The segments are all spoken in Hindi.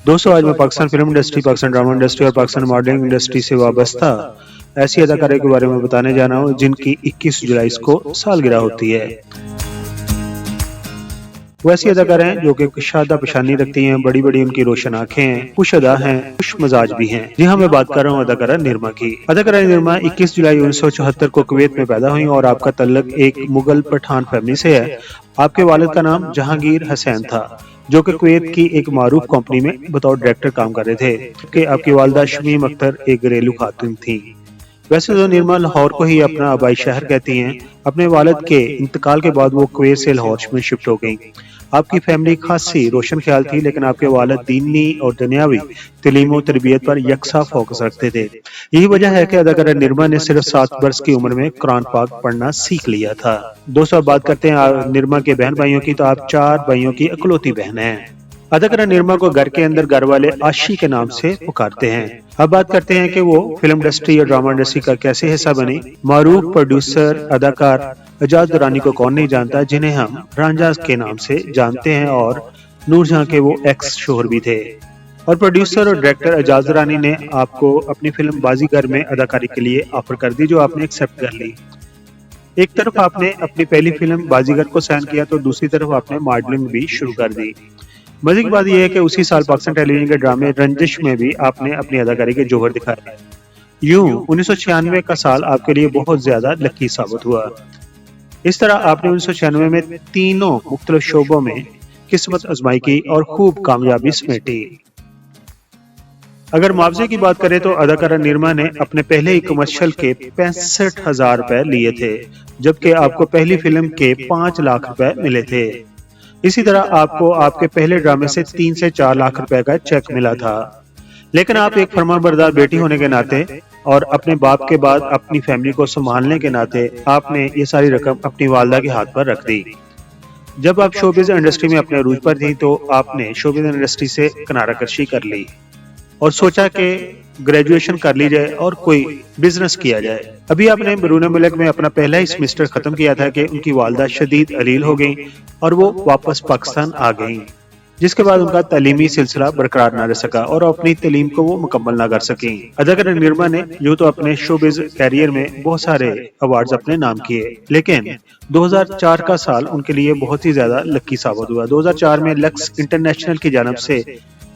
दोस्तों आज मैं Pakistan film industry, Pakistan drama industry और पाकिस्तान मॉडलिंग इंडस्ट्री से वाबस्ता ऐसी अदाकारों के बारे में बताने जा रहा हूँ जिनकी 21 जुलाई को सालगिरह होती है। वो ऐसी अदाकारा हैं जो कि कुशादा पेशानी रखती हैं, बड़ी बड़ी उनकी रोशन आंखें हैं, खुश अदा हैं, खुश मजाज भी हैं। जी हाँ, मैं बात कर रहा हूँ अदाकारा निरमा की। अदाकारा निरमा 21 जुलाई 1974 को कुवैत में पैदा हुई और आपका तल्लक एक मुगल पठान फैमिली से है। आपके वालिद का नाम जहांगीर हसैन था जो कि कुवैत की एक मारूफ कंपनी में बतौर डायरेक्टर काम कर रहे थे, जबकि आपकी वालिदा शमीम अख्तर एक घरेलू खातून थी। वैसे तो निरमा लाहौर को ही अपना आबाई शहर कहती हैं। अपने वालिद के इंतकाल के बाद वो कुवैत से लाहौर में शिफ्ट हो गई। आपकी फैमिली खासी रोशन ख्याल थी, लेकिन आपके वालिद दीनी और दुनियावी तलीम और तरबियत पर यकसा फोकस रखते थे। यही वजह है कि अदाकारा निरमा ने सिर्फ 7 वर्ष की उम्र में कुरान पाक पढ़ना सीख लिया था। दोस्तों अब बात करते हैं निरमा के बहन भाइयों की। तो आप 4 भाइयों की इकलौती बहन हैं। अदाकारा निरमा को घर के अंदर घर वाले आशी के नाम से पुकारते हैं। अब बात करते हैं कि वो फिल्म इंडस्ट्री और ड्रामा इंडस्ट्री का कैसे हिस्सा बनी। मारूफ प्रोड्यूसर अदाकार एजाज दुरानी को कौन नहीं जानता, जिन्हें हम रांझा के नाम से जानते हैं और नूरजहां के वो एक्स शोहर भी थे। और प्रोड्यूसर और डायरेक्टर एजाज दुरानी ने आपको अपनी फिल्म बाजीगर में अदाकारी के लिए ऑफर कर दी, जो आपने एक्सेप्ट कर ली। एक तरफ आपने अपनी पहली फिल्म बाजीगर को साइन किया तो दूसरी तरफ आपने मॉडलिंग भी शुरू कर दी। मजे की बात यह है कि उसी साल पाकिस्तान टेलीविजन के ड्रामे रंजिश में भी आपने अपनी अदाकारी के जोहर दिखाए। यूं 1996 का साल आपके लिए बहुत ज्यादा लकी साबित हुआ। इस तरह आपने 1996 में तीनों मुख्तलिफ शोबों में किस्मत आजमाई की और खूब कामयाबी समेटी। अगर मुआवजे की बात करें तो अदाकारा निरमा ने अपने पहले ही कमर्शियल के 65,000 रुपए लिए थे, जबकि आपको पहली फिल्म के 5 लाख रुपए मिले थे। इसी तरह आपको आपके पहले ड्रामे से 3 से 4 लाख रुपए का चेक मिला था। लेकिन आप एक फरमाबरदार बेटी होने के नाते और अपने बाप के बाद अपनी फैमिली को संभालने के नाते आपने ये सारी रकम अपनी वालदा के हाथ पर रख दी। जब आप शोबिज इंडस्ट्री में अपने अरूज पर थी तो आपने शोबिज इंडस्ट्री से किनारा कशी कर ली और सोचा कि ग्रेजुएशन कर ली जाए और कोई बिजनेस किया जाए। अभी आपने बरूने मुल्क में अपना पहला ही सेमेस्टर खत्म किया था कि उनकी वालदा शदीद अलील हो गई और वो वापस पाकिस्तान आ गई, जिसके बाद उनका तालीमी सिलसिला बरकरार न रह सका और अपनी तालीम को वो मुकम्मल ना कर सकी। अदाकारा निरमा ने यूं तो अपने शोबिज कैरियर में बहुत सारे अवार्ड्स अपने नाम किए, लेकिन 2004 का साल उनके लिए बहुत ही ज्यादा लकी साबित हुआ। 2004 में लक्स इंटरनेशनल की जानब से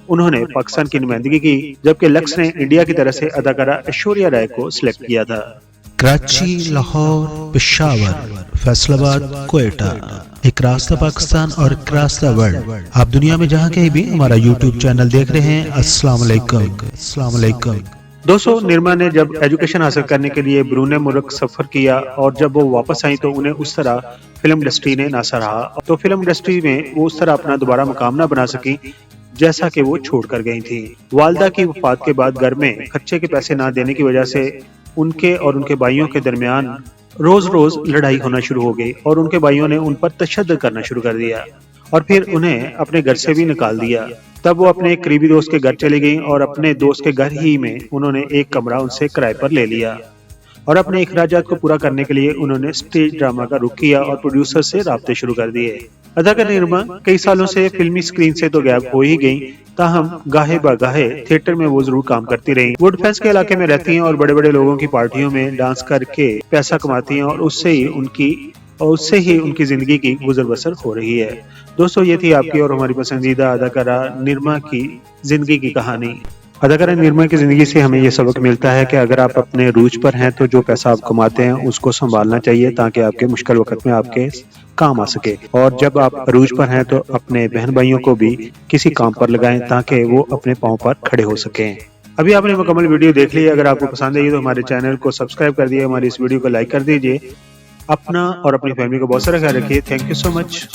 उन्होंने पाकिस्तान की नुमाइंदगी की, जबकि लक्स ने इंडिया की तरफ से अदाकारा ऐश्वर्या राय को सिलेक्ट किया था। कराची, लाहौर, पेशावर, फैसलाबाद, कोयटा, एक रास्ता पाकिस्तान और एक रास्ता वर्ल्ड। आप दुनिया में जहाँ कहीं भी हमारा YouTube चैनल देख रहे हैं, अस्सलाम वालेकुम। अस्सलाम वालेकुम। दोस्तों निरमा ने जब एजुकेशन हासिल करने के लिए बरूने मुल्क सफर किया और जब वो वापस आई तो उन्हें उस तरह फिल्म इंडस्ट्री ने ना सराहा। तो फिल्म इंडस्ट्री में वो उस तरह अपना दोबारा मुकाम ना बना सकी जैसा कि वो छोड़ कर गई थी। वालदा की वफात के बाद घर में खर्चे के पैसे ना देने की वजह से उनके और उनके भाइयों के दरमियान रोज रोज लड़ाई होना शुरू हो गई और उनके भाइयों ने उन पर तशद्दुद करना शुरू कर दिया और फिर उन्हें अपने घर से भी निकाल दिया। तब वो अपने एक करीबी दोस्त के घर चली गई और अपने दोस्त के घर ही में उन्होंने एक कमरा उनसे किराए पर ले लिया और अपने अखराजात को पूरा करने के लिए उन्होंने स्टेज ड्रामा का रुख किया और प्रोड्यूसर से राब्ते शुरू कर दिए। अदाकारा निरमा कई सालों से फिल्मी स्क्रीन से तो गायब हो ही गई, ताहम गाहे बागाहे थिएटर में वो जरूर काम करती रही। वो डिफेंस के इलाके में रहती हैं और बड़े बड़े लोगों की पार्टियों में डांस करके पैसा कमाती हैं और उससे ही उनकी जिंदगी की गुजर बसर हो रही है। दोस्तों ये थी आपकी और हमारी पसंदीदा अदाकारा निरमा की जिंदगी की कहानी। अदाकारा निरमा की जिंदगी से हमें ये सबक मिलता है कि अगर आप अपने रूज पर हैं तो जो पैसा आप कमाते हैं उसको संभालना चाहिए ताकि आपके मुश्किल वक्त में आपके काम आ सके, और जब आप अरूज पर हैं तो अपने बहन भाइयों को भी किसी काम पर लगाएं ताकि वो अपने पांव पर खड़े हो सकें। अभी आपने मुकम्मल वीडियो देख ली। अगर आपको पसंद आई तो हमारे चैनल को सब्सक्राइब कर दिए, हमारी इस वीडियो को लाइक कर दीजिए। अपना और अपनी फैमिली को बहुत सारा ख्याल रखिए। Thank you so much.